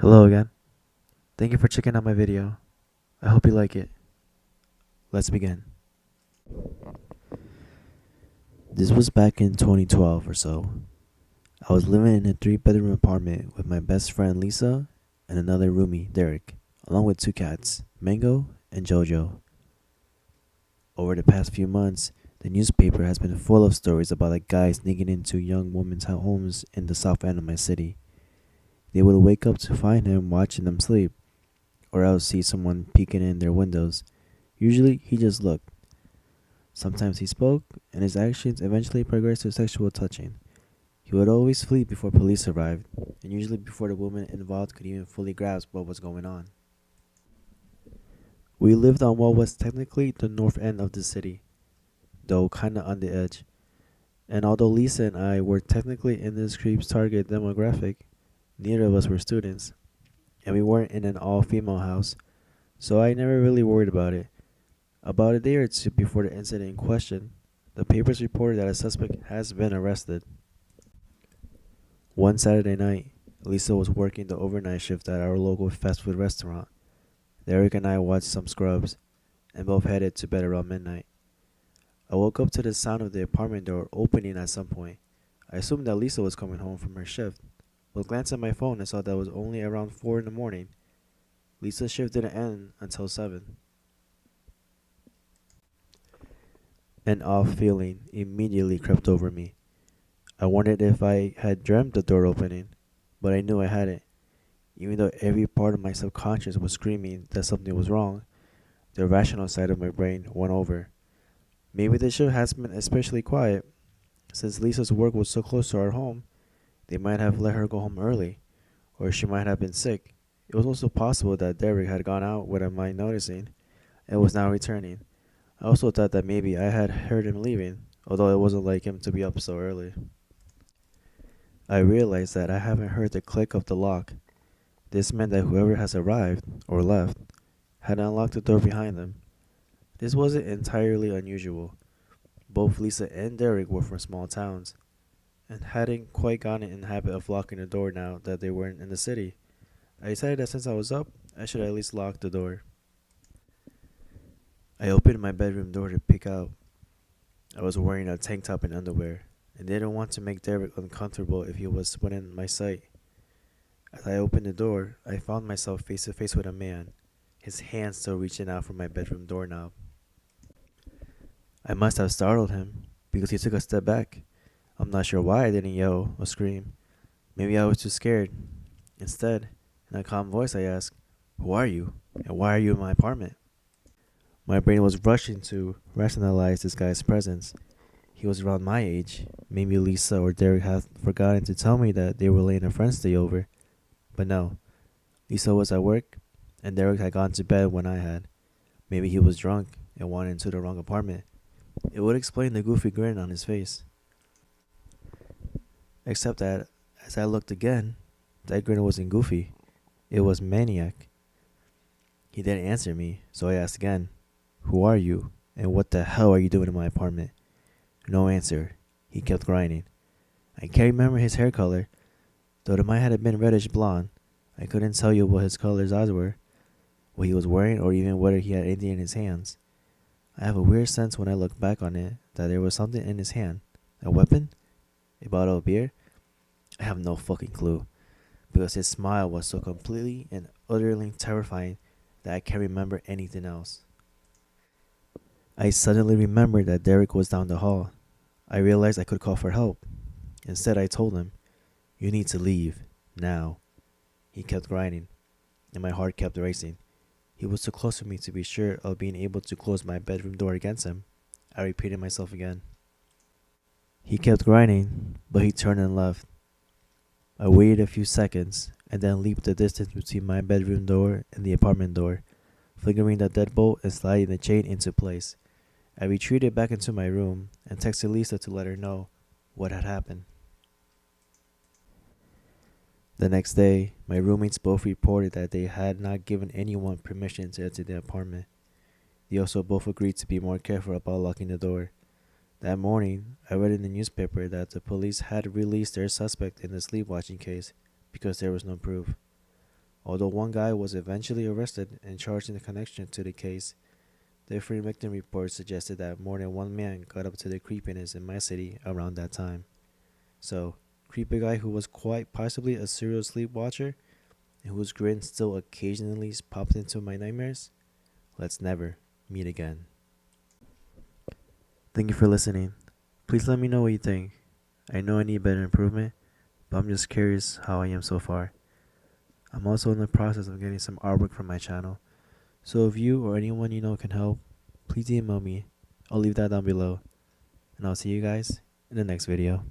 Hello again. Thank you for checking out my video. I hope you like it. Let's begin. This was back in 2012 or so. I was living in a 3 bedroom apartment with my best friend Lisa and another roomie, Derek, along with two cats, Mango and Jojo. Over the past few months, the newspaper has been full of stories about a guy sneaking into young women's homes in the south end of my city. They would wake up to find him watching them sleep, or else see someone peeking in their windows. Usually, he just looked. Sometimes he spoke, and his actions eventually progressed to sexual touching. He would always flee before police arrived, and usually before the woman involved could even fully grasp what was going on. We lived on what was technically the north end of the city, though kinda on the edge. And although Lisa and I were technically in this creep's target demographic, neither of us were students, and we weren't in an all-female house, so I never really worried about it. About a day or two before the incident in question, the papers reported that a suspect has been arrested. One Saturday night, Lisa was working the overnight shift at our local fast food restaurant. Derek and I watched some Scrubs, and both headed to bed around midnight. I woke up to the sound of the apartment door opening at some point. I assumed that Lisa was coming home from her shift, but glanced at my phone and saw that it was only around 4 in the morning. Lisa's shift didn't end until 7. An off feeling immediately crept over me. I wondered if I had dreamt the door opening, but I knew I hadn't. Even though every part of my subconscious was screaming that something was wrong, the rational side of my brain won over. Maybe the shift has been especially quiet. Since Lisa's work was so close to our home, they might have let her go home early, or she might have been sick. It was also possible that Derek had gone out without my noticing and was now returning. I also thought that maybe I had heard him leaving, although it wasn't like him to be up so early. I realized that I haven't heard the click of the lock. This meant that whoever has arrived, or left, had unlocked the door behind them. This wasn't entirely unusual. Both Lisa and Derek were from small towns, and hadn't quite gotten in the habit of locking the door now that they weren't in the city. I decided that since I was up, I should at least lock the door. I opened my bedroom door to peek out. I was wearing a tank top and underwear, and didn't want to make Derek uncomfortable if he was within my sight. As I opened the door, I found myself face to face with a man, his hand still reaching out for my bedroom doorknob. I must have startled him, because he took a step back. I'm not sure why I didn't yell or scream. Maybe I was too scared. Instead, in a calm voice, I asked, "Who are you? And why are you in my apartment?" My brain was rushing to rationalize this guy's presence. He was around my age. Maybe Lisa or Derek had forgotten to tell me that they were letting a friend stay over. But no, Lisa was at work, and Derek had gone to bed when I had. Maybe he was drunk and wandered into the wrong apartment. It would explain the goofy grin on his face. Except that, as I looked again, that grin wasn't goofy. It was maniac. He didn't answer me, so I asked again, "Who are you? And what the hell are you doing in my apartment?" No answer. He kept grinding. I can't remember his hair color, though it might have been reddish blonde. I couldn't tell you what his color's eyes were, what he was wearing, or even whether he had anything in his hands. I have a weird sense when I look back on it that there was something in his hand. A weapon? A bottle of beer? I have no fucking clue, because his smile was so completely and utterly terrifying that I can't remember anything else. I suddenly remembered that Derek was down the hall. I realized I could call for help. Instead, I told him, "You need to leave. Now." He kept grinding, and my heart kept racing. He was too close to me to be sure of being able to close my bedroom door against him. I repeated myself again. He kept grinding, but he turned and left. I waited a few seconds, and then leaped the distance between my bedroom door and the apartment door, fingering the deadbolt and sliding the chain into place. I retreated back into my room and texted Lisa to let her know what had happened. The next day, my roommates both reported that they had not given anyone permission to enter the apartment. They also both agreed to be more careful about locking the door. That morning, I read in the newspaper that the police had released their suspect in the sleepwalking case because there was no proof. Although one guy was eventually arrested and charged in connection to the case, different victim reports suggested that more than one man got up to the creepiness in my city around that time. So, creepy guy who was quite possibly a serial sleepwatcher and whose grin still occasionally popped into my nightmares, let's never meet again. Thank you for listening. Please let me know what you think. I know I need better improvement, but I'm just curious how I am so far. I'm also in the process of getting some artwork from my channel, so if you or anyone you know can help, please email me. I'll leave that down below, and I'll see you guys in the next video.